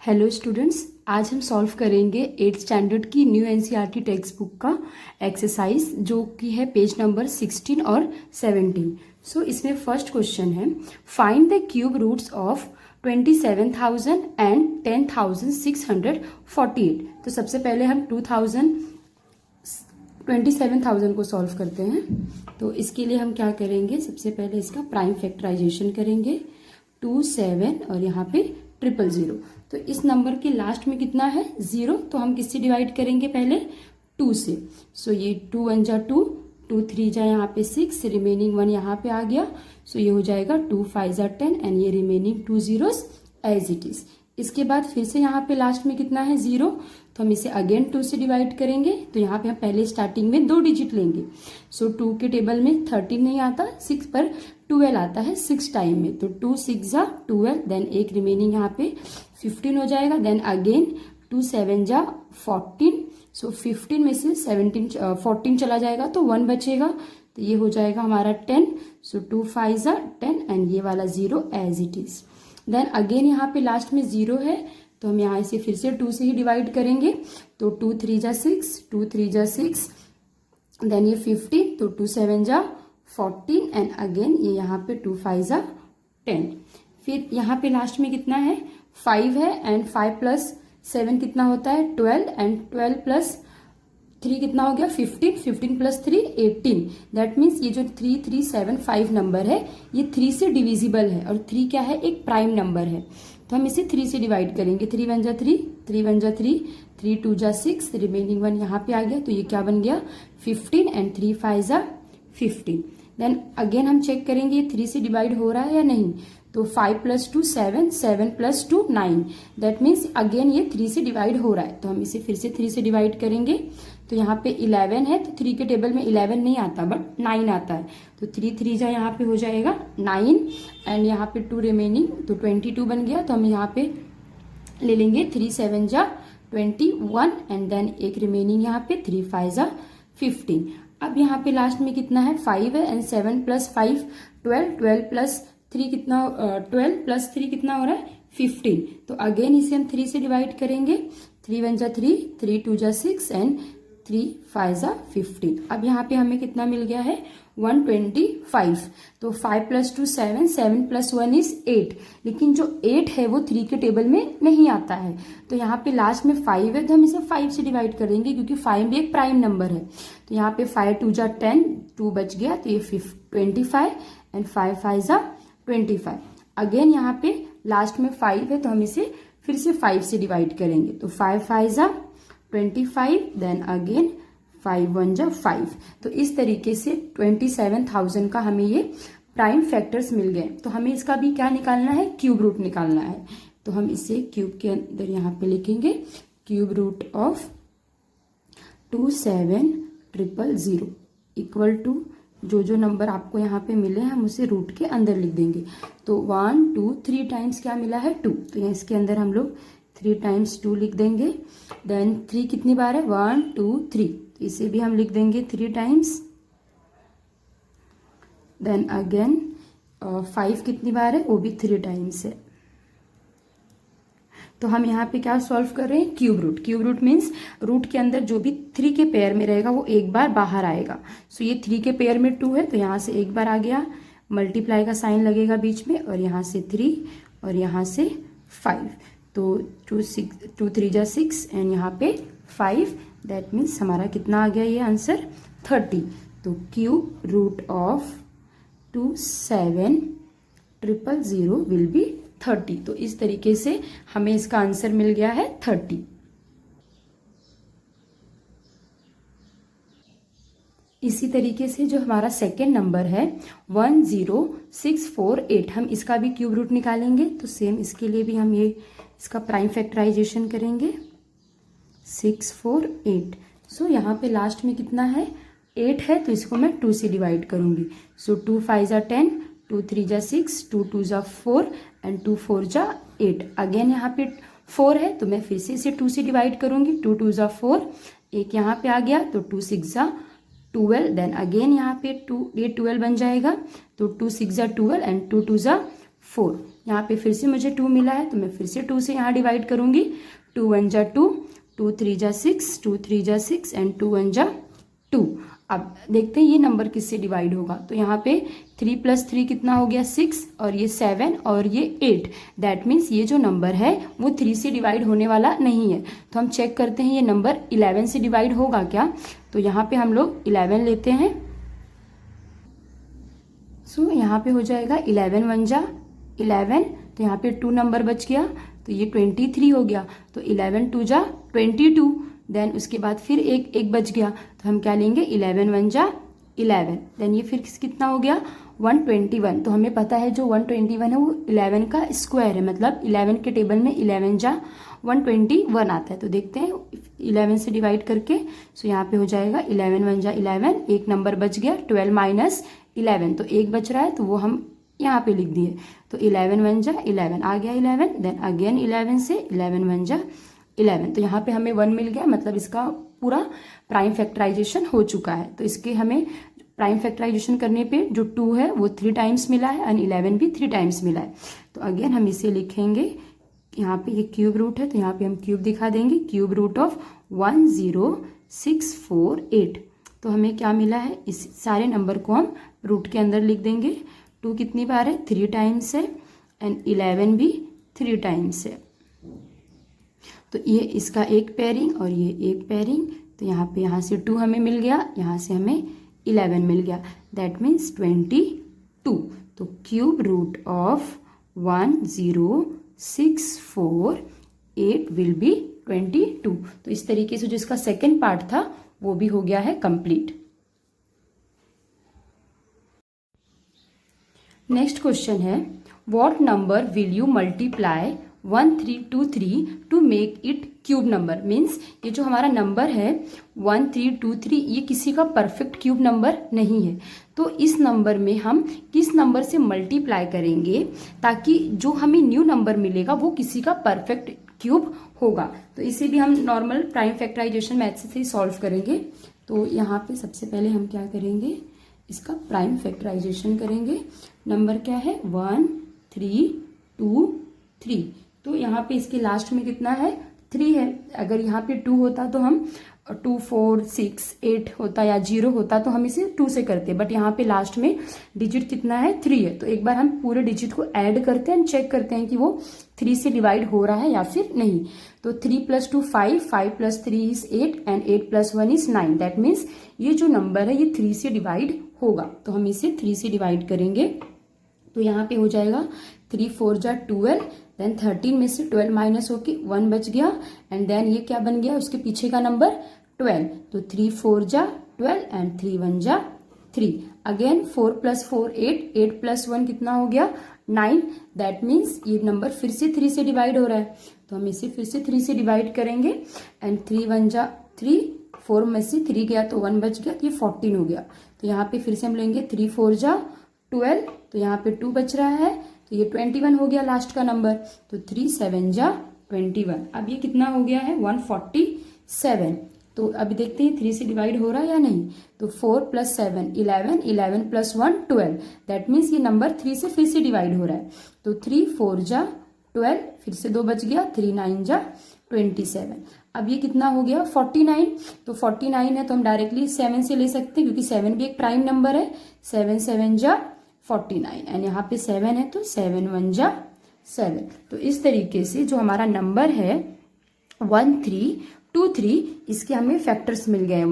Hello students, आज हम solve करेंगे 8th स्टैंडर्ड की न्यू एनसीईआरटी टेक्स्ट बुक का एक्सरसाइज जो कि है पेज नंबर 16 और 17। सो इसमें फर्स्ट क्वेश्चन है, find the cube roots of 27,000 and 10,648। तो सबसे पहले हम 27,000 को सॉल्व करते हैं। तो इसके लिए हम क्या करेंगे, सबसे पहले इसका प्राइम फैक्टराइजेशन करेंगे। 2 7 और यहाँ पे 000। तो इस नंबर के लास्ट में कितना है 0, तो हम किससे डिवाइड करेंगे, पहले 2 से। सो ये 2 1 जा 2, 2 3 जा यहाँ पे 6, रिमेनिंग 1 यहाँ पे आ गया। सो ये हो जाएगा 2 5 जा 10 एंड ये remaining 2 zeros as it is. इसके बाद फिर से यहाँ पे लास्ट में कितना है 0, तो हम इसे अगेन 2 से डिवाइड करेंगे। तो यहाँ पे हम पहले स्टार्टिंग में 2 डिजिट लेंगे। सो 2 के टेबल में 13 नहीं आता, 6 पर 12 आता है 6 टाइम में। तो 2 6 जा 12, देन एक रिमेनिंग यहाँ पे 15 हो जाएगा। देन अगेन 2 7 जा 14। सो 15 में से 14 चला जाएगा तो 1 बचेगा, तो ये हो जाएगा हमारा 10। सो 2 5 जा 10 एंड ये वाला 0 as it is. Then again यहाँ पे लास्ट में 0 है, तो हम यहाँ से फिर से 2 से ही डिवाइड करेंगे। तो 2 3 जा 6, 2 3 जा 6, देन ये 15, तो 2 7 जा 14 एंड अगेन ये यहाँ पे 2 5 जा 10। फिर यहाँ पे लास्ट में कितना है 5 है, एंड 5 प्लस 7 कितना होता है 12, एंड 12 प्लस 3 कितना हो गया 15, 15 प्लस 3 18। दैट मीन्स ये जो 3375 नंबर है ये 3 से डिविजिबल है, और 3 क्या है, एक प्राइम नंबर है। तो हम इसे 3 से डिवाइड करेंगे। 3 1 जा 3, 3 1 जा 3, 3 2 जा 6, रिमेनिंग 1 यहाँ पे आ गया। तो ये क्या बन गया 15 एंड 3 5 जा 15। देन अगेन हम चेक करेंगे ये 3 से डिवाइड हो रहा है या नहीं। तो 5 plus 2 7, 7 plus 2 9। That means again ये 3 से डिवाइड हो रहा है, तो हम इसे फिर से 3 से डिवाइड करेंगे। तो यहाँ पे 11 है, तो 3 के टेबल में 11 नहीं आता बट 9 आता है। तो 3 3 जा यहाँ पे हो जाएगा 9, एंड यहाँ पे 2 रिमेनिंग, तो 22 बन गया। तो हम यहाँ पे ले लेंगे 3 7 जा 21, एंड देन एक रिमेनिंग यहाँ पे 3 5 जा 15। अब यहाँ पे लास्ट में कितना है 5 है, एंड 7 प्लस 5 12, 12 प्लस 3 कितना 12 प्लस 3 कितना हो रहा है 15। तो अगेन इसे हम 3 से डिवाइड करेंगे। 3 1 जा 3, 3 2 जा 6 एंड 3 5 जा 15। अब यहाँ पे हमें कितना मिल गया है 125। तो 5 प्लस 2 7, 7 प्लस 1 इज 8। लेकिन जो 8 है वो 3 के टेबल में नहीं आता है, तो यहाँ पे लास्ट में 5 है, तो हम इसे 5 से डिवाइड करेंगे क्योंकि 5 भी एक प्राइम नंबर है। तो यहाँ पे 5 2 जा 10, 2 बच गया, तो ये 25 एंड 5 5 जा 25। अगेन यहाँ पे लास्ट में 5 है, तो हम इसे फिर से 5 से डिवाइड करेंगे। तो 5 5 जा 25, देन अगेन 5 1 जा 5। तो इस तरीके से 27,000 का हमें ये प्राइम फैक्टर्स मिल गए। तो हमें इसका भी क्या निकालना है, क्यूब रूट निकालना है। तो हम इसे क्यूब के अंदर यहाँ पे लिखेंगे, cube root of 27,000 equal to जो नंबर आपको यहाँ पे मिले हैं हम उसे रूट के अंदर लिख देंगे। तो 1 2 3 टाइम्स क्या मिला है 2, तो यहाँ इसके अंदर हम लोग 3 टाइम्स 2 लिख देंगे। देन 3 कितनी बार है 1 2 3, तो इसे भी हम लिख देंगे 3 टाइम्स। देन अगेन 5 कितनी बार है, वो भी 3 टाइम्स है। तो हम यहाँ पे क्या सॉल्व कर रहे हैं, cube root. Cube root means root के अंदर जो भी 3 के पेयर में रहेगा वो एक बार बाहर आएगा। सो ये 3 के पेयर में 2 है, तो यहाँ से एक बार आ गया, मल्टीप्लाई का साइन लगेगा बीच में, और यहाँ से 3 और यहाँ से 5। तो 2 3 जा 6 एंड यहाँ पे 5। दैट मीन्स हमारा कितना आ गया ये आंसर 30। तो cube root of 27,000 will be 30। तो इस तरीके से हमें इसका आंसर मिल गया है 30। इसी तरीके से जो हमारा सेकेंड नंबर है 10648, हम इसका भी क्यूब रूट निकालेंगे। तो सेम इसके लिए भी हम ये इसका प्राइम फैक्टराइजेशन करेंगे 648। सो यहाँ पे लास्ट में कितना है 8 है, तो इसको मैं 2 से डिवाइड करूंगी। सो 2 5 जा 10, 2 3 जा 6, 2 2 जा 4 एंड 2 4 जा 8। अगेन यहाँ पे 4 है, तो मैं फिर से इसे 2 से डिवाइड करूंगी। 2 2 जा 4, एक यहाँ पे आ गया, तो 2 6 जा 12। देन अगेन यहाँ पे 2 ये 12 बन जाएगा, तो 2 6 जा 12 एंड 2 2 जा 4। यहाँ पे फिर से मुझे 2 मिला है, तो मैं फिर से 2 से यहाँ डिवाइड करूँगी। 2 1 जा 2, 2 3 जा 6, 2 3 जा 6 एंड 2 1 जा 2। अब देखते हैं ये नंबर किससे डिवाइड होगा। तो यहाँ पे 3 + 3 कितना हो गया 6, और ये 7 और ये 8। दैट मीन्स ये जो नंबर है वो 3 से डिवाइड होने वाला नहीं है। तो हम चेक करते हैं ये नंबर 11 से डिवाइड होगा क्या। तो यहाँ पे हम लोग 11 लेते हैं। सो यहाँ पे हो जाएगा 11 1 जा 11, तो यहाँ पे 2 नंबर बच गया, तो ये 23 हो गया। तो 11 2 जा 22, देन उसके बाद फिर एक बच गया, तो हम क्या लेंगे 11 1 जा 11, देन ये फिर कितना हो गया 121। तो हमें पता है जो 121 है वो 11 का स्क्वायर है, मतलब 11 के टेबल में 11 जा 121 आता है। तो देखते हैं 11 से डिवाइड करके। सो यहाँ पे हो जाएगा 11 1 जा 11, एक नंबर बच गया 12 - 11, तो एक बच रहा है, तो वो हम यहाँ पे लिख दिए। तो 11 1 जा 11 आ गया 11, देन अगेन 11 से 11 1 जा 11, तो यहाँ पे हमें 1 मिल गया, मतलब इसका पूरा प्राइम फैक्टराइजेशन हो चुका है। तो इसके हमें प्राइम फैक्टराइजेशन करने पे जो 2 है वो 3 टाइम्स मिला है एंड 11 भी 3 टाइम्स मिला है। तो अगेन हम इसे लिखेंगे, यहाँ पे ये क्यूब रूट है तो यहाँ पे हम क्यूब दिखा देंगे, क्यूब रूट ऑफ 10648। तो हमें क्या मिला है, इस सारे नंबर को हम रूट के अंदर लिख देंगे। 2 कितनी बार है 3 टाइम्स है एंड 11 भी 3 टाइम्स है। तो ये इसका एक पेयरिंग और ये एक पेयरिंग, तो यहाँ से 2 हमें मिल गया, यहाँ से हमें 11 मिल गया, दैट मीन्स 22। तो cube root of 10648 will be 22। तो इस तरीके से जो इसका सेकेंड पार्ट था वो भी हो गया है कंप्लीट। नेक्स्ट क्वेश्चन है, what number will you multiply 1323 to make it cube number. Means ये जो हमारा नंबर है 1323 ये किसी का परफेक्ट क्यूब नंबर नहीं है। तो इस नंबर में हम किस नंबर से मल्टीप्लाई करेंगे ताकि जो हमें न्यू नंबर मिलेगा वो किसी का परफेक्ट क्यूब होगा। तो इसे भी हम नॉर्मल प्राइम फैक्टराइजेशन मैथड से ही सॉल्व करेंगे। तो यहाँ पे सबसे पहले हम क्या करेंगे, इसका प्राइम फैक्टराइजेशन करेंगे। नंबर क्या है 1 3 2 3, तो यहाँ पे इसके लास्ट में कितना है 3 है। अगर यहाँ पे 2 होता तो हम 2 4 6 8 होता या 0 होता तो हम इसे 2 से करते, बट यहाँ पे लास्ट में डिजिट कितना है 3 है। तो एक बार हम पूरे डिजिट को ऐड करते हैं, चेक करते हैं कि वो 3 से डिवाइड हो रहा है या फिर नहीं। तो 3 + 2 5, 5 + 3 is 8 and 8 + 1 is 9। That means ये जो नंबर है ये 3 से डिवाइड होगा, तो हम इसे 3 से डिवाइड करेंगे। तो यहाँ पे हो जाएगा 3 4 जा 12, देन 13 में से 12 माइनस होके 1 बच गया एंड देन ये क्या बन गया उसके पीछे का नंबर 12। तो 3 4 जा 12 एंड 3 1 जा 3। अगेन 4 + 4 8, 8 + 1 कितना हो गया 9। दैट मीन्स ये नंबर फिर से 3 से डिवाइड हो रहा है, तो हम इसे फिर से 3 से डिवाइड करेंगे एंड 3 1 जा 3, 4 में से 3 गया तो 1 बच गया, तो ये 14 हो गया। तो यहाँ पे फिर से हम लेंगे 3 4 जा 12, तो यहाँ पे 2 बच रहा है, तो ये 21 हो गया लास्ट का नंबर। तो 3 7 जा 21। अब ये कितना हो गया है 147। तो अभी देखते हैं 3 से डिवाइड हो रहा है या नहीं। तो 4 + 7 11, 11 + 1 12। दैट मीन्स ये नंबर 3 से फिर से डिवाइड हो रहा है। तो 3 4 जा 12, फिर से 2 बच गया, 3 9 जा 27। अब ये कितना हो गया 49। तो 49 है तो हम डायरेक्टली 7 से ले सकते हैं क्योंकि 7 भी एक प्राइम नंबर है। 7 7 जा 49 एंड यहाँ पे 7 है तो 7 1 जा 7। तो इस तरीके से जो हमारा नंबर है 1323 इसके हमें फैक्टर्स मिल गए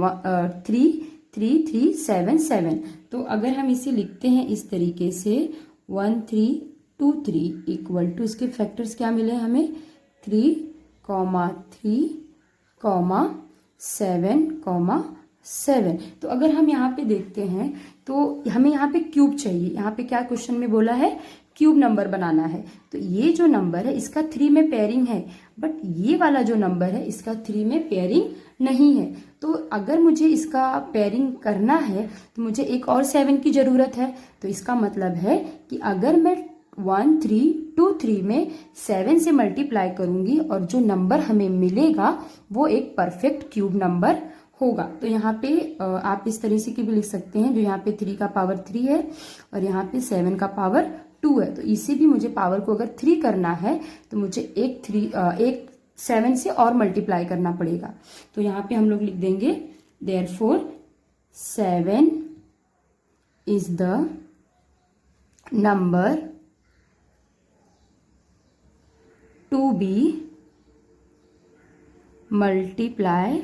3 3 3 7 7। तो अगर हम इसे लिखते हैं इस तरीके से 1323 इक्वल टू इसके फैक्टर्स क्या मिले हमें 3 3 7 7। तो अगर हम यहाँ पे देखते हैं तो हमें यहाँ पे क्यूब चाहिए। यहाँ पे क्या क्वेश्चन में बोला है क्यूब नंबर बनाना है। तो ये जो नंबर है इसका 3 में पेयरिंग है, बट ये वाला जो नंबर है इसका 3 में पेयरिंग नहीं है। तो अगर मुझे इसका पेयरिंग करना है तो मुझे एक और 7 की जरूरत है। तो इसका मतलब है कि अगर मैं 1323 में 7 से मल्टीप्लाई करूंगी और जो नंबर हमें मिलेगा वो एक परफेक्ट क्यूब नंबर होगा। तो यहाँ पे आप इस तरह से की भी लिख सकते हैं, जो यहाँ पे 3 का पावर 3 है और यहाँ पे 7 का पावर 2 है, तो इसे भी मुझे पावर को अगर 3 करना है तो मुझे एक 7 से और मल्टीप्लाई करना पड़ेगा। तो यहाँ पे हम लोग लिख देंगे therefore 7 is the number to be multiply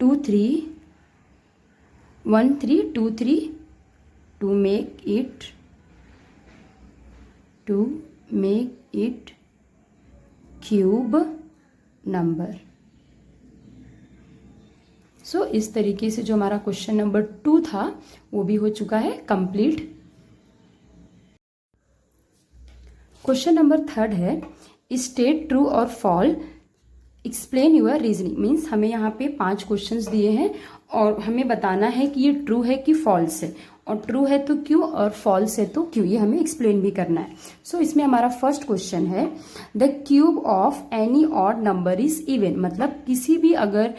2 3 1 3 2 3 to make it cube number. So इस तरीके से जो हमारा क्वेश्चन नंबर 2 था वो भी हो चुका है कंप्लीट। क्वेश्चन नंबर 3 है स्टेट ट्रू और false explain your reasoning. Means हमें यहाँ पे 5 क्वेश्चंस दिए हैं और हमें बताना है कि ये ट्रू है कि फॉल्स है, और ट्रू है तो क्यों और फॉल्स है तो क्यों, ये हमें एक्सप्लेन भी करना है। सो इसमें हमारा फर्स्ट क्वेश्चन है the cube of any odd number is even. मतलब किसी भी अगर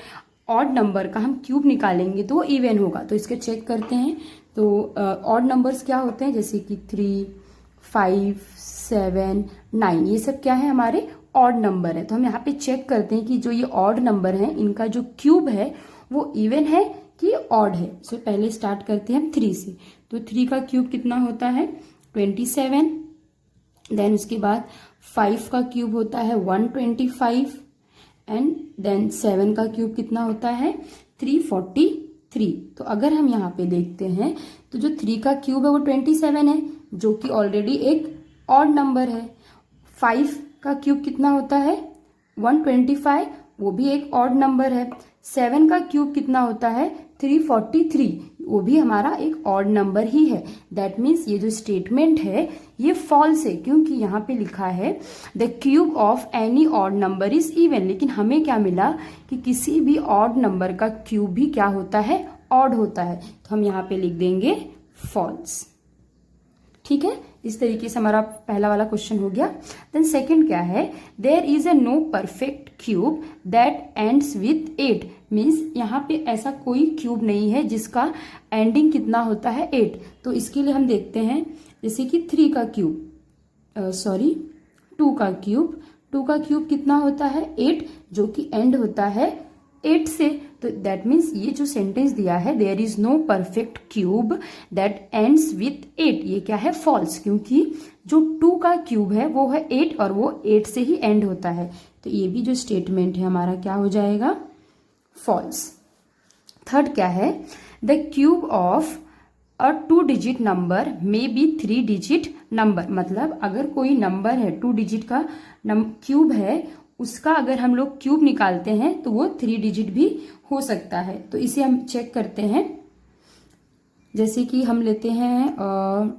ऑड नंबर का हम क्यूब निकालेंगे तो वो इवन होगा। तो इसके चेक करते हैं। तो ऑड नंबर्स क्या होते हैं, जैसे कि 3 5 7 9, ये सब क्या है हमारे ऑड नंबर है। तो हम यहाँ पे चेक करते हैं कि जो ये ऑड नंबर है इनका जो क्यूब है वो इवन है कि ऑड है। सो पहले स्टार्ट करते हैं हम 3 से। तो 3 का क्यूब कितना होता है 27। देन उसके बाद 5 का क्यूब होता है 125 एंड देन 7 का क्यूब कितना होता है 343। तो अगर हम यहाँ पे देखते हैं तो जो 3 का क्यूब है वो 27 है जो कि ऑलरेडी एक ऑड नंबर है। 5 का क्यूब कितना होता है 125, वो भी एक ऑड नंबर है। 7 का क्यूब कितना होता है 343, वो भी हमारा एक ऑड नंबर ही है। दैट मीन्स ये जो स्टेटमेंट है ये फॉल्स है, क्योंकि यहाँ पे लिखा है the cube of any odd number is even. लेकिन हमें क्या मिला कि किसी भी ऑड नंबर का क्यूब भी क्या होता है ऑड होता है। तो हम यहाँ पे लिख देंगे फॉल्स। ठीक है, इस तरीके से हमारा पहला वाला क्वेश्चन हो गया। देन सेकंड क्या है there is a no perfect cube that ends with 8। Means यहाँ पे ऐसा कोई क्यूब नहीं है जिसका एंडिंग कितना होता है 8। तो इसके लिए हम देखते हैं जैसे कि 2 का क्यूब कितना होता है 8, जो कि एंड होता है 8 से। तो दैट मीन्स ये जो सेंटेंस दिया है there is no perfect cube that ends with 8, ये क्या है फॉल्स, क्योंकि जो 2 का क्यूब है वो है 8 और वो 8 से ही एंड होता है। तो ये भी जो स्टेटमेंट है हमारा क्या हो जाएगा फॉल्स। थर्ड क्या है the cube of a 2 digit number may be 3 digit number. मतलब अगर कोई नंबर है 2 डिजिट का क्यूब है, उसका अगर हम लोग क्यूब निकालते हैं तो वो 3 डिजिट भी हो सकता है। तो इसे हम चेक करते हैं। जैसे कि हम लेते हैं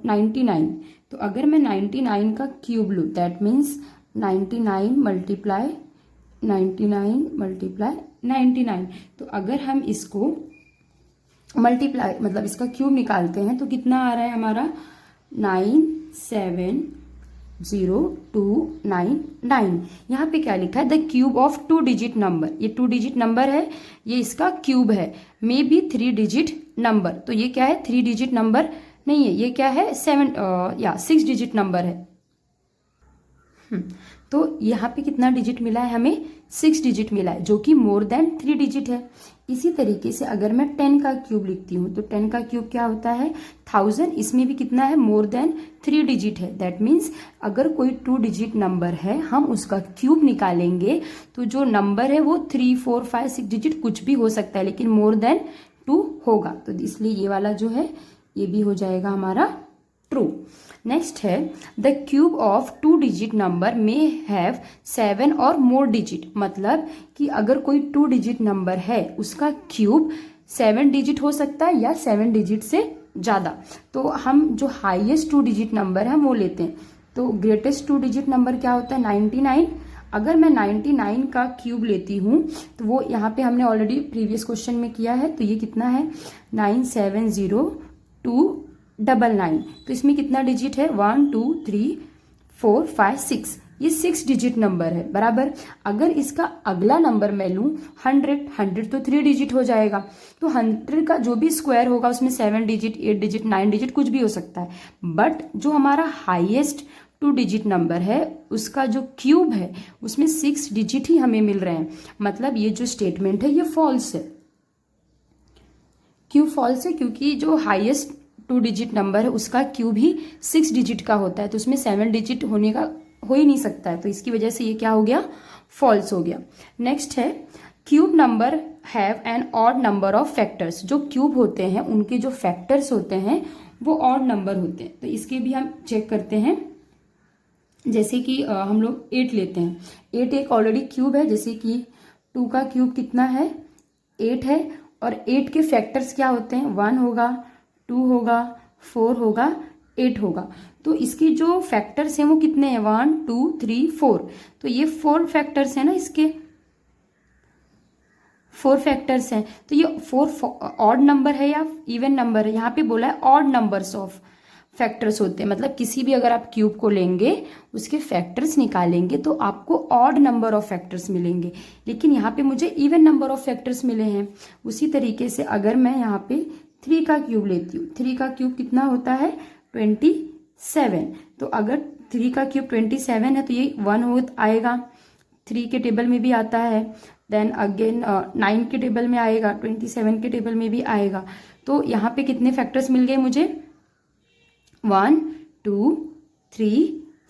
99। तो अगर मैं 99 का क्यूब लूँ दैट मीन्स 99 मल्टीप्लाई 99। तो अगर हम इसको मल्टीप्लाई मतलब इसका क्यूब निकालते हैं तो कितना आ रहा है हमारा 9702999। यहाँ पे क्या लिखा है the cube of 2 digit number. ये 2 डिजिट नंबर है, ये इसका क्यूब है। May be 3 digit number. तो ये क्या है 3 डिजिट नंबर नहीं है, ये क्या है 6 डिजिट नंबर है। तो यहाँ पे कितना डिजिट मिला है हमें 6 डिजिट मिला है, जो कि मोर देन 3 डिजिट है। इसी तरीके से अगर मैं 10 का क्यूब लिखती हूँ तो 10 का क्यूब क्या होता है 1000। इसमें भी कितना है मोर देन 3 डिजिट है। दैट मीन्स अगर कोई 2 डिजिट नंबर है हम उसका क्यूब निकालेंगे तो जो नंबर है वो 3 4 5 6 डिजिट कुछ भी हो सकता है, लेकिन मोर देन 2 होगा। तो इसलिए ये वाला जो है ये भी हो जाएगा हमारा ट्रू। नेक्स्ट है the cube of 2 digit number may have 7 और मोर डिजिट। मतलब कि अगर कोई 2 डिजिट नंबर है उसका क्यूब 7 डिजिट हो सकता है या 7 डिजिट से ज़्यादा। तो हम जो हाईएस्ट 2 डिजिट नंबर है हम वो लेते हैं। तो ग्रेटेस्ट 2 डिजिट नंबर क्या होता है 99। अगर मैं 99 का क्यूब लेती हूँ तो वो यहाँ पे हमने ऑलरेडी प्रीवियस क्वेश्चन में किया है। तो ये कितना है 9702999। तो इसमें कितना डिजिट है 1 2 3 4 5 6। ये 6 डिजिट नंबर है बराबर। अगर इसका अगला नंबर मैं लूं 100 तो 3 डिजिट हो जाएगा। तो 100 का जो भी स्क्वायर होगा उसमें 7 डिजिट, 8 डिजिट, 9 डिजिट कुछ भी हो सकता है। बट जो हमारा हाईएस्ट 2 डिजिट नंबर है उसका जो क्यूब है उसमें 6 डिजिट ही हमें मिल रहे हैं। मतलब ये जो स्टेटमेंट है ये फॉल्स है। क्यों फॉल्स है? क्योंकि जो हाईएस्ट 2 डिजिट नंबर है उसका क्यूब ही 6 डिजिट का होता है, तो उसमें 7 डिजिट होने का हो ही नहीं सकता है। तो इसकी वजह से ये क्या हो गया? फॉल्स हो गया। नेक्स्ट है cube number have an odd number of factors. जो क्यूब होते हैं उनके जो फैक्टर्स होते हैं वो ऑड नंबर होते हैं। तो इसके भी हम चेक करते हैं। जैसे कि हम लोग 8 लेते हैं। 8 एक ऑलरेडी क्यूब है। जैसे कि 2 का क्यूब कितना है? 8 है। और 8 के फैक्टर्स क्या होते हैं? 1 होगा, 2 होगा, 4 होगा, 8 होगा। तो इसके जो फैक्टर्स हैं वो कितने हैं? 1 2 3 4। तो ये 4 फैक्टर्स हैं ना, इसके 4 फैक्टर्स हैं। तो ये 4 ऑड नंबर है या इवन नंबर है? यहाँ पे बोला है ऑड नंबर्स ऑफ फैक्टर्स होते हैं। मतलब किसी भी अगर आप क्यूब को लेंगे उसके फैक्टर्स निकालेंगे तो आपको ऑड नंबर ऑफ फैक्टर्स मिलेंगे। लेकिन यहाँ पे मुझे इवन नंबर ऑफ फैक्टर्स मिले हैं। उसी तरीके से अगर मैं यहाँ पे 3 का क्यूब लेती हूँ, 3 का क्यूब कितना होता है? 27। तो अगर 3 का क्यूब 27 है तो ये 1 हो आएगा। 3 के टेबल में भी आता है, देन अगेन 9 के टेबल में आएगा, 27 के टेबल में भी आएगा। तो यहाँ पे कितने फैक्टर्स मिल गए मुझे? 1 2 3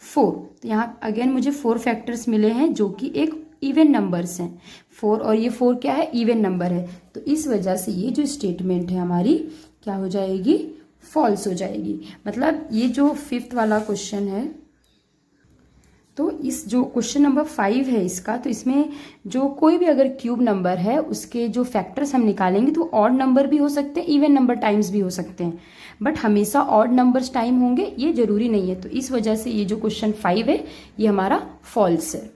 4। तो यहाँ अगेन मुझे 4 फैक्टर्स मिले हैं जो कि एक इवन नंबर्स हैं। 4 और ये 4 क्या है? इवन नंबर है। तो इस वजह से ये जो स्टेटमेंट है हमारी क्या हो जाएगी? फॉल्स हो जाएगी। मतलब ये जो 5th वाला क्वेश्चन है, तो इस जो क्वेश्चन नंबर 5 है इसका, तो इसमें जो कोई भी अगर क्यूब नंबर है उसके जो फैक्टर्स हम निकालेंगे तो ऑड नंबर भी हो सकते हैं, इवन नंबर टाइम्स भी हो सकते हैं। बट हमेशा ऑड नंबर्स टाइम होंगे ये जरूरी नहीं है। तो इस वजह से ये जो क्वेश्चन 5 है ये हमारा फॉल्स है।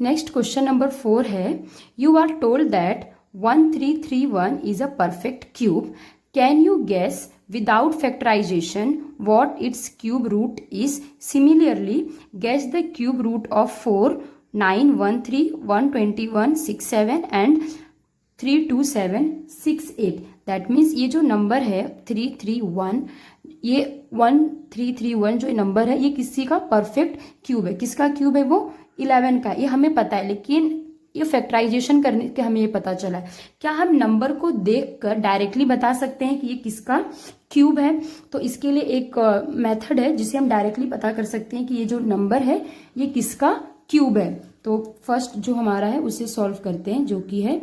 नेक्स्ट क्वेश्चन नंबर 4 है, you are told that 1331 is a perfect cube. Can you guess without factorization what its cube root is? Similarly, guess the cube root of 4 9 1 3 121 6 7 and 3 2 7 6 8। That means ये जो number है 331, ये 1331 जो number है ये किसी का परफेक्ट क्यूब है। किसका क्यूब है? वो 11 का। ये हमें पता है, लेकिन ये फैक्टराइजेशन करने के हमें ये पता चला है। क्या हम नंबर को देखकर डायरेक्टली बता सकते हैं कि ये किसका क्यूब है? तो इसके लिए एक मेथड है जिसे हम डायरेक्टली पता कर सकते हैं कि ये जो नंबर है ये किसका क्यूब है। तो फर्स्ट जो हमारा है उसे सॉल्व करते हैं, जो कि है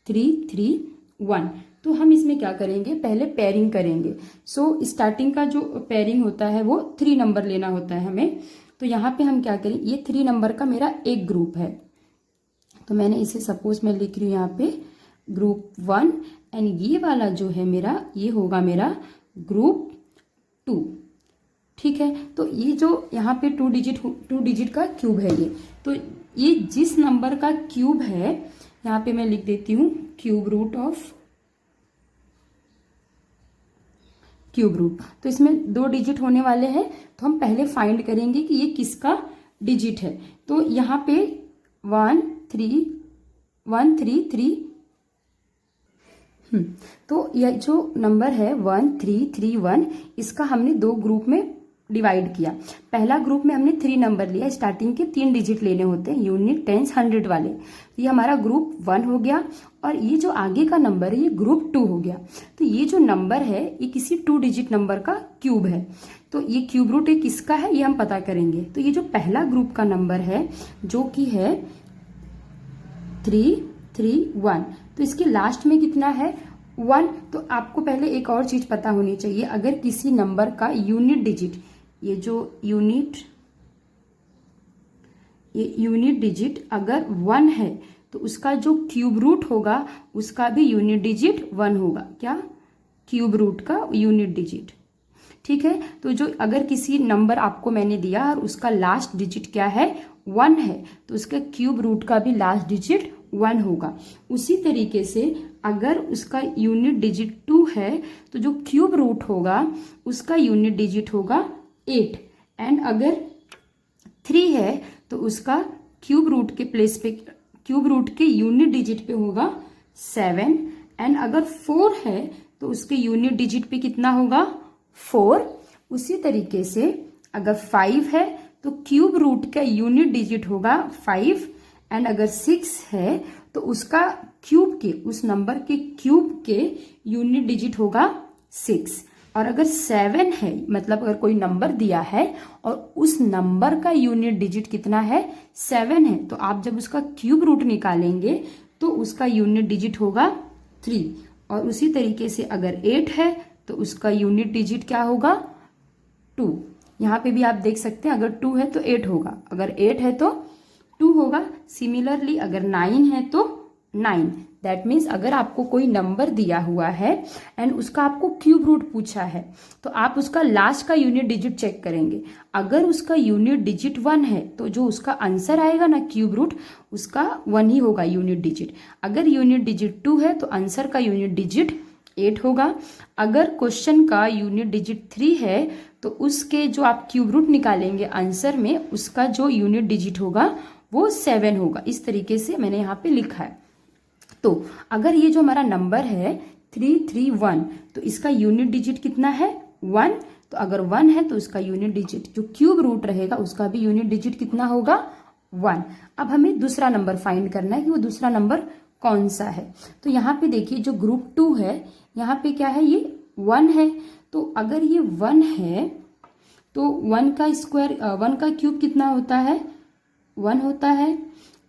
331। तो हम इसमें क्या करेंगे? पहले पेयरिंग करेंगे। सो स्टार्टिंग का जो पेयरिंग होता है वो 3 नंबर लेना होता है हमें। तो यहाँ पे हम क्या करें? ये 3 नंबर का मेरा एक ग्रुप है, तो मैंने इसे सपोज मैं लिख रही हूँ यहाँ पे ग्रुप 1, एंड ये वाला जो है मेरा ये होगा मेरा ग्रुप 2। ठीक है। तो ये जो यहाँ पे 2 डिजिट का क्यूब है ये, तो ये जिस नंबर का क्यूब है यहाँ पे मैं लिख देती हूँ cube root of cube root. तो इसमें 2 डिजिट होने वाले हैं, तो हम पहले फाइंड करेंगे कि ये किसका डिजिट है। तो यहाँ पे 1 3 3। तो यह जो नंबर है 1331 इसका हमने 2 ग्रुप में डिवाइड किया। पहला ग्रुप में हमने 3 नंबर लिया। स्टार्टिंग के 3 डिजिट लेने होते हैं, यूनिट, टेंस, 100 वाले। तो ये हमारा ग्रुप 1 हो गया, और ये जो आगे का नंबर है ये ग्रुप 2 हो गया। तो ये जो नंबर है ये किसी 2 डिजिट नंबर का क्यूब है। तो ये क्यूब रूट एक किसका है ये हम पता करेंगे। तो ये जो पहला ग्रुप का नंबर है जो कि है 331, तो इसके लास्ट में कितना है? 1। तो आपको पहले एक और चीज पता होनी चाहिए, अगर किसी नंबर का यूनिट डिजिट, ये जो यूनिट डिजिट अगर 1 है तो उसका जो क्यूब रूट होगा उसका भी यूनिट डिजिट 1 होगा। क्या? क्यूब रूट का यूनिट डिजिट। ठीक है। तो जो अगर किसी नंबर आपको मैंने दिया और उसका लास्ट डिजिट क्या है? 1 है, तो उसका क्यूब रूट का भी लास्ट डिजिट 1 होगा। उसी तरीके से अगर उसका यूनिट डिजिट 2 है तो जो क्यूब रूट होगा उसका यूनिट डिजिट होगा 8। एंड अगर 3 है तो उसका क्यूब रूट के प्लेस पे, क्यूब रूट के यूनिट डिजिट पे होगा 7, एंड अगर 4 है तो उसके यूनिट डिजिट पे कितना होगा 4। उसी तरीके से अगर 5 है तो क्यूब रूट का यूनिट डिजिट होगा 5, एंड अगर 6 है तो उसका क्यूब के, उस नंबर के क्यूब के यूनिट डिजिट होगा 6। और अगर 7 है, मतलब अगर कोई नंबर दिया है और उस नंबर का यूनिट डिजिट कितना है 7 है, तो आप जब उसका क्यूब रूट निकालेंगे तो उसका यूनिट डिजिट होगा 3। और उसी तरीके से अगर 8 है तो उसका यूनिट डिजिट क्या होगा 2। यहाँ पे भी आप देख सकते हैं, अगर 2 है तो 8 होगा, अगर 8 है तो 2 होगा। सिमिलरली अगर 9 है तो 9। दैट मीन्स अगर आपको कोई नंबर दिया हुआ है एंड उसका आपको क्यूब रूट पूछा है तो आप उसका लास्ट का यूनिट डिजिट चेक करेंगे। अगर उसका यूनिट डिजिट 1 है तो जो उसका आंसर आएगा ना क्यूब रूट, उसका 1 ही होगा यूनिट डिजिट। अगर यूनिट डिजिट 2 है तो आंसर का यूनिट डिजिट 8 होगा। अगर क्वेश्चन का यूनिट डिजिट 3 है तो उसके जो आप क्यूब रूट निकालेंगे आंसर में, उसका जो यूनिट डिजिट होगा वो 7 होगा। इस तरीके से मैंने यहाँ पे लिखा है। तो अगर ये जो हमारा नंबर है 331 तो इसका यूनिट डिजिट कितना है 1। तो अगर 1 है तो उसका यूनिट डिजिट जो क्यूब रूट रहेगा उसका भी यूनिट डिजिट कितना होगा 1। अब हमें दूसरा नंबर फाइंड करना है कि वो दूसरा नंबर कौन सा है। तो यहाँ पे देखिए जो ग्रुप 2 है, यहाँ पे क्या है, ये 1 है। तो अगर ये 1 है तो 1 का स्क्वायर, 1 का क्यूब कितना होता है 1 होता है,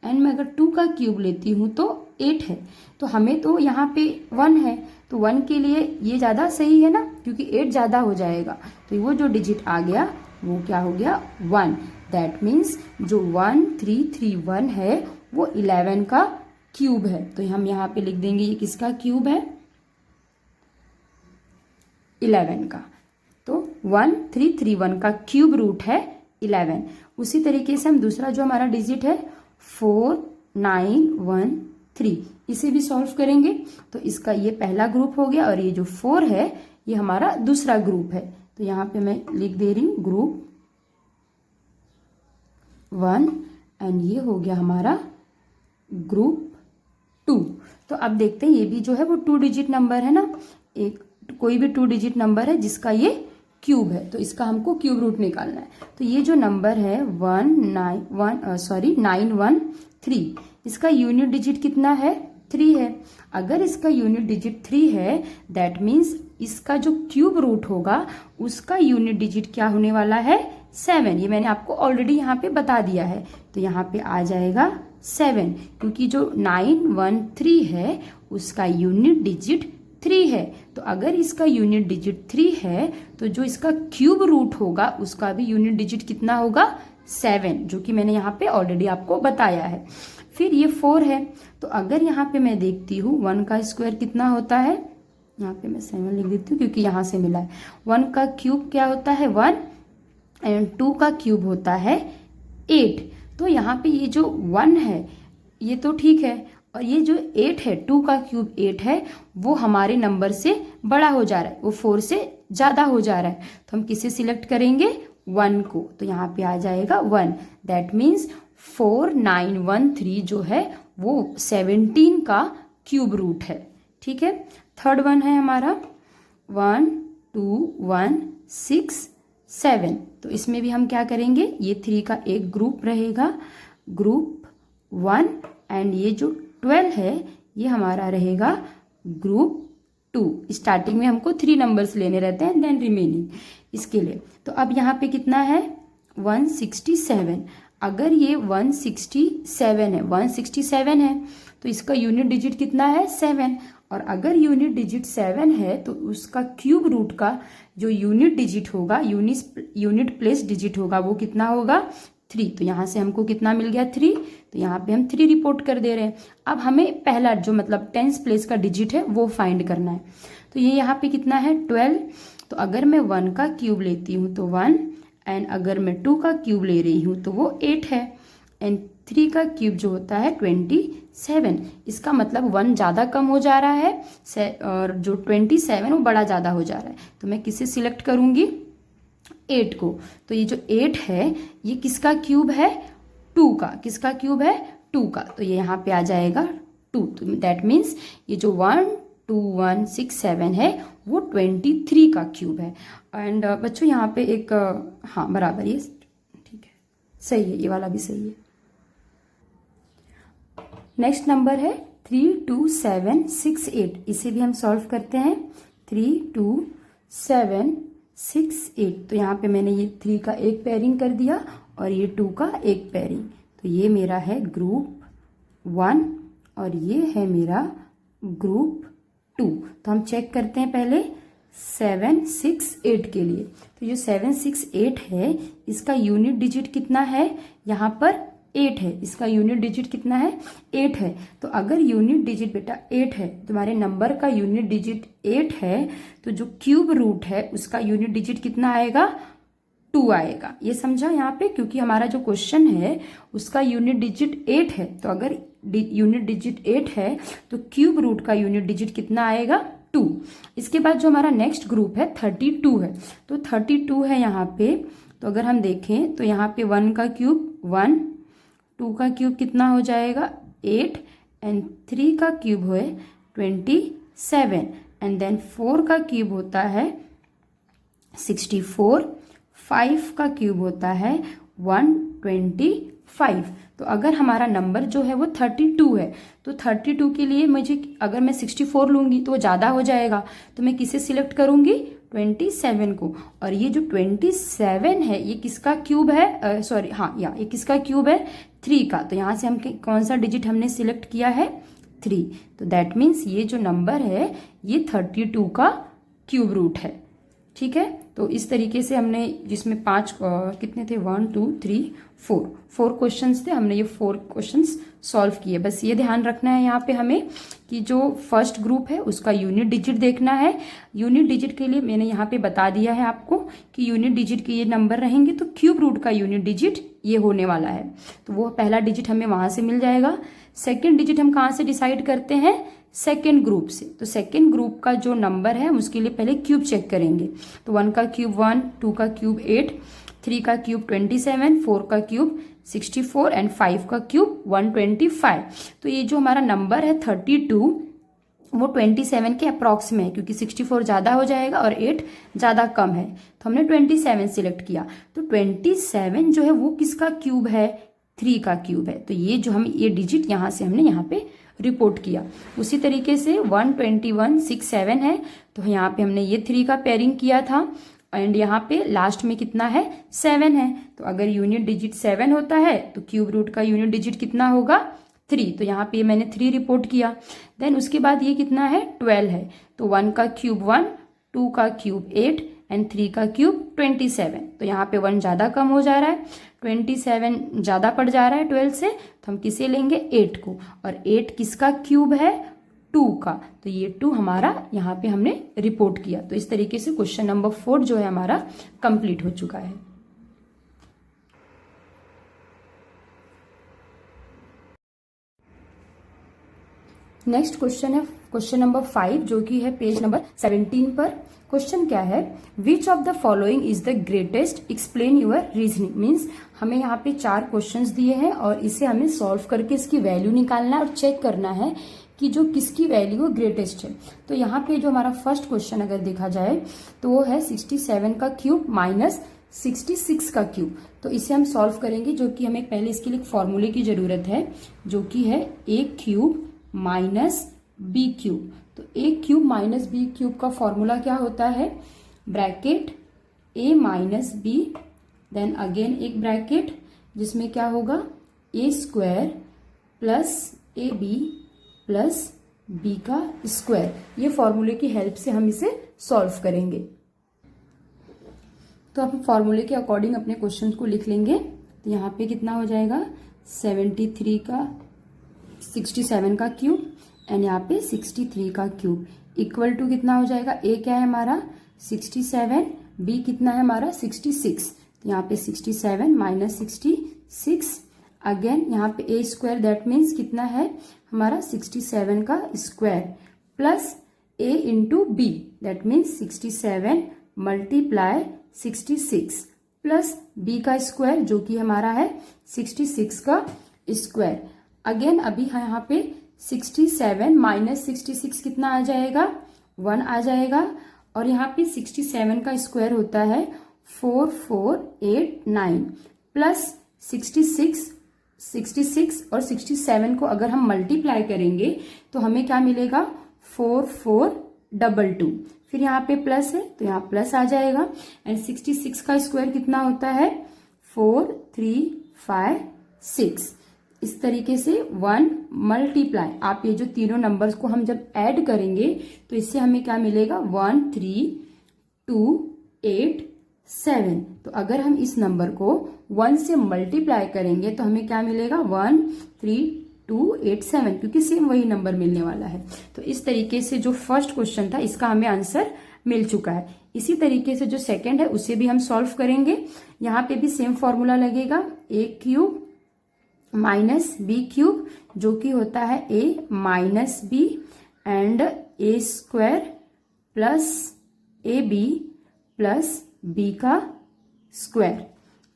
एंड मैं अगर 2 का क्यूब लेती हूँ तो 8 है। तो हमें तो यहाँ पे 1 है तो 1 के लिए ये ज़्यादा सही है ना, क्योंकि 8 ज़्यादा हो जाएगा। तो वो जो डिजिट आ गया वो क्या हो गया 1। दैट मीन्स जो 1331 है वो 11 का क्यूब है। तो हम यहाँ पे लिख देंगे ये किसका क्यूब है 11 का। तो 1331 का क्यूब रूट है 11। उसी तरीके से हम दूसरा जो हमारा डिजिट है 4913, इसे भी सॉल्व करेंगे। तो इसका ये पहला ग्रुप हो गया और ये जो 4 है ये हमारा दूसरा ग्रुप है। तो यहाँ पे मैं लिख दे रही हूँ ग्रुप 1, एंड ये हो गया हमारा ग्रुप 2। तो अब देखते हैं ये भी जो है वो 2 डिजिट नंबर है ना, एक कोई भी 2 डिजिट नंबर है जिसका ये क्यूब है, तो इसका हमको क्यूब रूट निकालना है। तो ये जो नंबर है 913, इसका यूनिट डिजिट कितना है 3 है। अगर इसका यूनिट डिजिट 3 है दैट मीन्स इसका जो क्यूब रूट होगा उसका यूनिट डिजिट क्या होने वाला है 7। ये मैंने आपको ऑलरेडी यहाँ पे बता दिया है। तो यहाँ पे आ जाएगा 7, क्योंकि जो 913 है उसका यूनिट डिजिट 3 है। तो अगर इसका यूनिट डिजिट 3 है तो जो इसका क्यूब रूट होगा उसका भी यूनिट डिजिट कितना होगा 7, जो कि मैंने यहाँ पे ऑलरेडी आपको बताया है। फिर ये 4 है, तो अगर यहाँ पे मैं देखती हूँ 1 का स्क्वायर कितना होता है, यहाँ पे मैं 7 लिख देती हूँ क्योंकि यहाँ से मिला है। 1 का क्यूब क्या होता है 1, एंड 2 का क्यूब होता है 8। तो यहाँ पे ये जो 1 है ये तो ठीक है, और ये जो 8 है 2 का क्यूब 8 है वो हमारे नंबर से बड़ा हो जा रहा है, वो 4 से ज़्यादा हो जा रहा है। तो हम किसे सिलेक्ट करेंगे 1 को। तो यहाँ पे आ जाएगा 1। दैट मीन्स 4913 जो है वो 17 का क्यूब रूट है। ठीक है। थर्ड वन है हमारा 1 2 1 6 7। तो इसमें भी हम क्या करेंगे, ये 3 का एक ग्रुप रहेगा, ग्रुप 1, एंड ये जो 12 है ये हमारा रहेगा ग्रुप 2। स्टार्टिंग में हमको 3 नंबर्स लेने रहते हैं, देन रिमेनिंग इसके लिए। तो अब यहाँ पे कितना है 167। अगर ये 167 है तो इसका यूनिट डिजिट कितना है 7, और अगर यूनिट डिजिट 7 है तो उसका क्यूब रूट का जो यूनिट डिजिट होगा, यूनिट प्लेस डिजिट होगा वो कितना होगा 3। तो यहाँ से हमको कितना मिल गया 3, तो यहाँ पे हम 3 रिपोर्ट कर दे रहे हैं। अब हमें पहला जो मतलब 10th प्लेस का डिजिट है वो फाइंड करना है। तो ये यहाँ पे कितना है 12। तो अगर मैं 1 का क्यूब लेती हूँ तो 1, एंड अगर मैं 2 का क्यूब ले रही हूँ तो वो 8 है, एंड 3 का क्यूब जो होता है 27। इसका मतलब 1 ज़्यादा कम हो जा रहा है और जो 27 वो बड़ा ज़्यादा हो जा रहा है। तो मैं किसे सिलेक्ट करूँगी 8 को। तो ये जो 8 है ये किसका क्यूब है? 2 का। किसका क्यूब है? 2 का। तो ये यहाँ पे आ जाएगा 2। तो दैट मीन्स ये जो 1 2 1 6 7 है वो 23 का क्यूब है। एंड बच्चों यहाँ पे एक हाँ बराबर, ये ठीक है, सही है, ये वाला भी सही है। नेक्स्ट नंबर है 3 2 7 6 8। इसे भी हम सॉल्व करते हैं। 3 2 7 6 8। तो यहाँ पे मैंने ये 3 का एक पेयरिंग कर दिया और ये 2 का एक पेयरिंग। तो ये मेरा है ग्रुप 1 और ये है मेरा ग्रुप 2। तो हम चेक करते हैं पहले 7 6 8 के लिए। तो जो 7 6 8 है इसका यूनिट डिजिट कितना है? यहाँ पर 8 है। इसका यूनिट डिजिट कितना है? 8 है। तो अगर यूनिट डिजिट बेटा 8 है, तुम्हारे नंबर का यूनिट डिजिट 8 है, तो जो क्यूब रूट है उसका यूनिट डिजिट कितना आएगा? 2 आएगा। ये समझा यहाँ पे? क्योंकि हमारा जो क्वेश्चन है उसका यूनिट डिजिट 8 है। तो अगर यूनिट डिजिट 8 है तो क्यूब रूट का यूनिट डिजिट कितना आएगा? 2। इसके बाद जो हमारा नेक्स्ट ग्रुप है 32 है। तो 32 है यहाँ पे। तो अगर हम देखें तो यहाँ पे 1 का क्यूब 1, 2 का क्यूब कितना हो जाएगा? 8 एंड 3 का क्यूब है 27 एंड देन 4 का क्यूब होता है 64, 5 का क्यूब होता है 125। तो अगर हमारा नंबर जो है वो 32 है तो 32 के लिए मुझे अगर मैं 64 लूंगी तो वो ज़्यादा हो जाएगा। तो मैं किसे सिलेक्ट करूंगी? 27 को। और ये जो 27 है ये किसका क्यूब है? सॉरी हाँ, ये किसका क्यूब है? 3 का। तो यहाँ से हम कौन सा डिजिट हमने सिलेक्ट किया है? 3। तो दैट मीन्स ये जो नंबर है ये 32 का क्यूब रूट है। ठीक है। तो इस तरीके से हमने, जिसमें 5 कितने थे? 1 2 3 4 क्वेश्चंस थे, हमने ये 4 क्वेश्चंस सॉल्व किए। बस ये ध्यान रखना है यहाँ पे हमें कि जो फर्स्ट ग्रुप है उसका यूनिट डिजिट देखना है। यूनिट डिजिट के लिए मैंने यहाँ पे बता दिया है आपको कि यूनिट डिजिट के ये नंबर रहेंगे तो क्यूब रूट का यूनिट डिजिट ये होने वाला है। तो वो पहला डिजिट हमें वहां से मिल जाएगा। सेकेंड डिजिट हम कहाँ से डिसाइड करते हैं? सेकेंड ग्रुप से। तो सेकेंड ग्रुप का जो नंबर है हम उसके लिए पहले क्यूब चेक करेंगे। तो 1 का क्यूब 1, 2 का क्यूब 8, 3 का क्यूब 27, 4 का क्यूब 64 एंड 5 का क्यूब 125। तो ये जो हमारा नंबर है 32 वो 27 के अप्रॉक्स में है, क्योंकि 64 ज़्यादा हो जाएगा और 8 ज़्यादा कम है। तो हमने 27 सिलेक्ट किया। तो 27 जो है वो किसका क्यूब है? 3 का क्यूब है। तो ये जो हम ये डिजिट यहाँ से हमने यहाँ पे रिपोर्ट किया। उसी तरीके से 121 6 7 है। तो यहाँ पे हमने ये 3 का पेयरिंग किया था एंड यहाँ पे लास्ट में कितना है? 7 है। तो अगर यूनिट डिजिट 7 होता है तो क्यूब रूट का यूनिट डिजिट कितना होगा? 3। तो यहाँ पे मैंने 3 रिपोर्ट किया। देन उसके बाद ये कितना है? 12 है। तो 1 का क्यूब 1, 2 का क्यूब 8 एंड 3 का क्यूब 27। तो यहाँ पे 1 ज़्यादा कम हो जा रहा है, 27 ज़्यादा पड़ जा रहा है 12 से। तो हम किसे लेंगे? 8 को। और 8 किसका क्यूब है? 2 का। तो ये 2 हमारा यहाँ पे हमने रिपोर्ट किया। तो इस तरीके से क्वेश्चन नंबर 4 जो है हमारा कंप्लीट हो चुका है। नेक्स्ट क्वेश्चन है क्वेश्चन नंबर 5 जो कि है पेज नंबर 17 पर। क्वेश्चन क्या है? Which of the following is the greatest, explain your reasoning. Means हमें यहाँ पे 4 क्वेश्चंस दिए हैं और इसे हमें सॉल्व करके इसकी वैल्यू निकालना है और चेक करना है कि जो किसकी वैल्यू ग्रेटेस्ट है। तो यहाँ पे जो हमारा फर्स्ट क्वेश्चन अगर देखा जाए तो वो है 67 का क्यूब माइनस 66 का क्यूब। तो इसे हम सॉल्व करेंगे, जो कि हमें पहले इसके लिए एक फॉर्मूले की जरूरत है जो कि है A cube minus B cube. तो A cube minus B cube का फॉर्मूला क्या होता है? Bracket A minus B, then again एक ब्रैकेट जिसमें क्या होगा? A square plus A B plus B का स्क्वायर। ये फॉर्मूले की हेल्प से हम इसे सॉल्व करेंगे। तो हम फॉर्मूले के अकॉर्डिंग अपने क्वेश्चन को लिख लेंगे। तो यहाँ पे कितना हो जाएगा? 73 का 67 का क्यूब एंड यहाँ पे 63 का क्यूब इक्वल टू कितना हो जाएगा? ए क्या है हमारा? 67, बी कितना है हमारा? 66। तो यहाँ पे 67 माइनस 66, अगेन यहाँ पे ए स्क्वायर, दैट मीन्स कितना है हमारा? 67 का square plus A into B, that means 67 multiply 66 plus b का स्क्वायर जो कि हमारा है 66 का स्क्वायर। अगेन अभी यहाँ पे 67 माइनस 66 कितना आ जाएगा, 1 आ जाएगा। और यहाँ पे 67 का स्क्वायर होता है 4489 प्लस 66 और 67 को अगर हम मल्टीप्लाई करेंगे तो हमें क्या मिलेगा, 4422। फिर यहाँ पे प्लस है तो यहाँ प्लस आ जाएगा। एंड 66 का स्क्वायर कितना होता है, 4356। इस तरीके से 1 मल्टीप्लाई, आप ये जो तीनों नंबर्स को हम जब ऐड करेंगे तो इससे हमें क्या मिलेगा, 13287। तो अगर हम इस नंबर को 1 से मल्टीप्लाई करेंगे तो हमें क्या मिलेगा, 13287, क्योंकि सेम वही नंबर मिलने वाला है। तो इस तरीके से जो फर्स्ट क्वेश्चन था इसका हमें आंसर मिल चुका है। इसी तरीके से जो सेकंड है उसे भी हम सॉल्व करेंगे। यहाँ पे भी सेम फॉर्मूला लगेगा, a cube minus b cube जो कि होता है a minus b and a square plus ab plus b का स्क्वायर।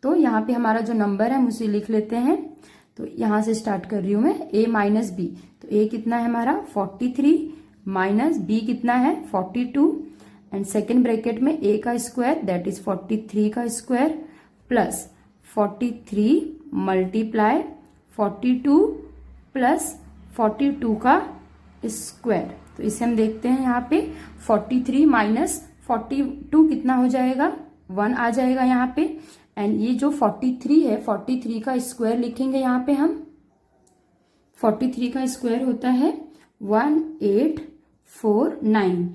तो यहाँ पे हमारा जो नंबर है हम उसे लिख लेते हैं। तो यहाँ से स्टार्ट कर रही हूं मैं, a माइनस b। तो a कितना है हमारा 43 माइनस b कितना है 42 एंड सेकेंड ब्रैकेट में a का स्क्वायर दैट इज 43 का स्क्वायर प्लस 43 मल्टीप्लाई 42 प्लस 42 का स्क्वायर। तो इसे हम देखते हैं यहाँ पे 43 माइनस 42 कितना हो जाएगा, 1 आ जाएगा यहाँ पे। एंड ये जो 43 है 43 का स्क्वायर लिखेंगे यहाँ पे हम। 43 का स्क्वायर होता है 1849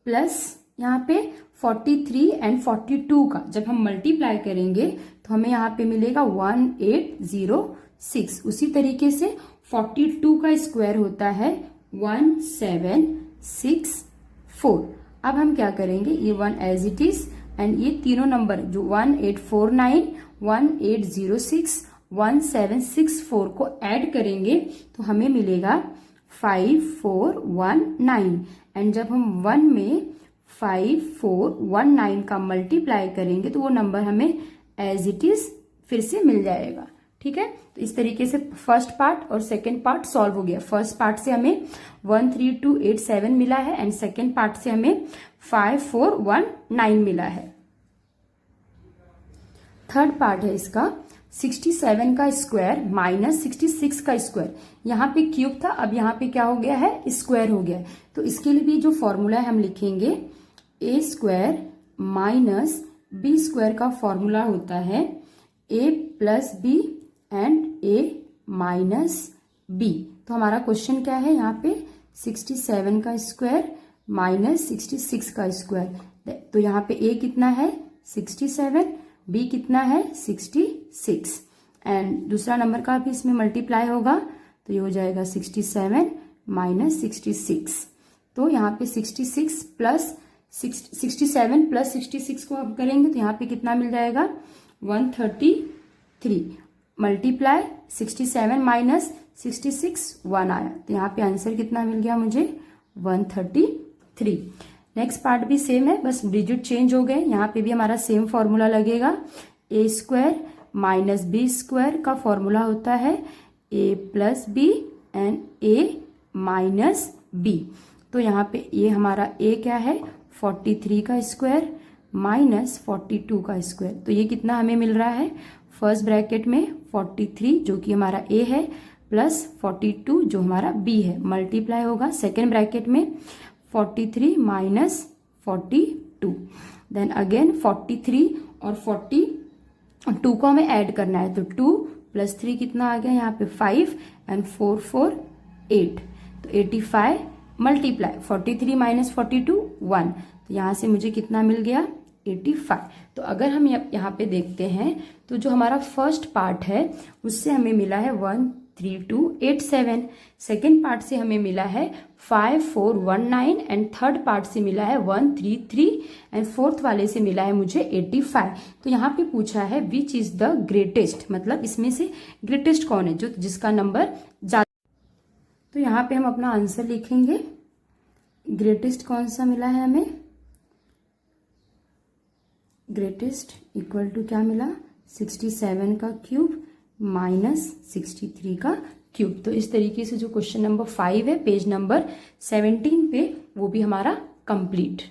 प्लस यहाँ पे 43 एंड 42 का जब हम मल्टीप्लाई करेंगे तो हमें यहाँ पे मिलेगा 1806। उसी तरीके से 42 का स्क्वायर होता है 1764। अब हम क्या करेंगे, ये 1 एज इट इज एंड ये तीनों नंबर जो 1849, 1806, 1764 को ऐड करेंगे तो हमें मिलेगा 5419। एंड जब हम 1 में 5419 का मल्टीप्लाई करेंगे तो वो नंबर हमें एज इट इज फिर से मिल जाएगा। ठीक है, तो इस तरीके से फर्स्ट पार्ट और सेकंड पार्ट सॉल्व हो गया। फर्स्ट पार्ट से हमें 13287 मिला है एंड सेकंड पार्ट से हमें 5419 मिला है। थर्ड पार्ट है इसका 67 का स्क्वायर माइनस 66 का स्क्वायर। यहाँ पे क्यूब था, अब यहाँ पे क्या हो गया है, स्क्वायर हो गया है। तो इसके लिए भी जो फॉर्मूला है हम लिखेंगे, A square minus B square का फॉर्मूला होता है a plus B and a minus b। तो हमारा क्वेश्चन क्या है यहाँ पे, 67 का स्क्वायर माइनस 66 का स्क्वायर। तो यहाँ पे a कितना है 67, b कितना है 66 एंड दूसरा नंबर का भी इसमें मल्टीप्लाई होगा तो ये हो जाएगा 67 माइनस 66। तो यहाँ पे 67 प्लस 66 को अब करेंगे तो यहाँ पे कितना मिल जाएगा 133 मल्टीप्लाई 67 माइनस 66 1 आया। तो यहाँ पे आंसर कितना मिल गया मुझे 133। नेक्स्ट पार्ट भी सेम है, बस डिजिट चेंज हो गए। यहाँ पे भी हमारा सेम फॉर्मूला लगेगा, A square minus B square का फॉर्मूला होता है A plus B and A minus B. तो यहाँ पे ये हमारा ए क्या है 43 का स्क्वायर माइनस 42 का स्क्वायर। तो ये कितना हमें मिल रहा है, फर्स्ट ब्रैकेट में 43 जो कि हमारा ए है प्लस 42 जो हमारा बी है, मल्टीप्लाई होगा सेकेंड ब्रैकेट में 43 माइनस 42 देन अगेन 43 और 42 को हमें ऐड करना है। तो 2 प्लस 3 कितना आ गया यहाँ पे 5 एंड 4 4 8। तो 85 मल्टीप्लाई 43 माइनस 42 1। तो यहाँ से मुझे कितना मिल गया 85। तो अगर हम यहाँ पे देखते हैं तो जो हमारा फर्स्ट पार्ट है उससे हमें मिला है 13287, सेकेंड पार्ट से हमें मिला है 5419 एंड थर्ड पार्ट से मिला है 133 एंड फोर्थ वाले से मिला है मुझे 85। तो यहाँ पे पूछा है विच इज द ग्रेटेस्ट, मतलब इसमें से ग्रेटेस्ट कौन है जो जिसका नंबर ज्यादा। तो यहाँ पे हम अपना आंसर लिखेंगे, ग्रेटेस्ट कौन सा मिला है हमें ग्रेटेस्ट इक्वल टू क्या मिला 67 का क्यूब माइनस 63 का क्यूब। तो इस तरीके से जो क्वेश्चन नंबर 5 है पेज नंबर 17 पे वो भी हमारा कंप्लीट।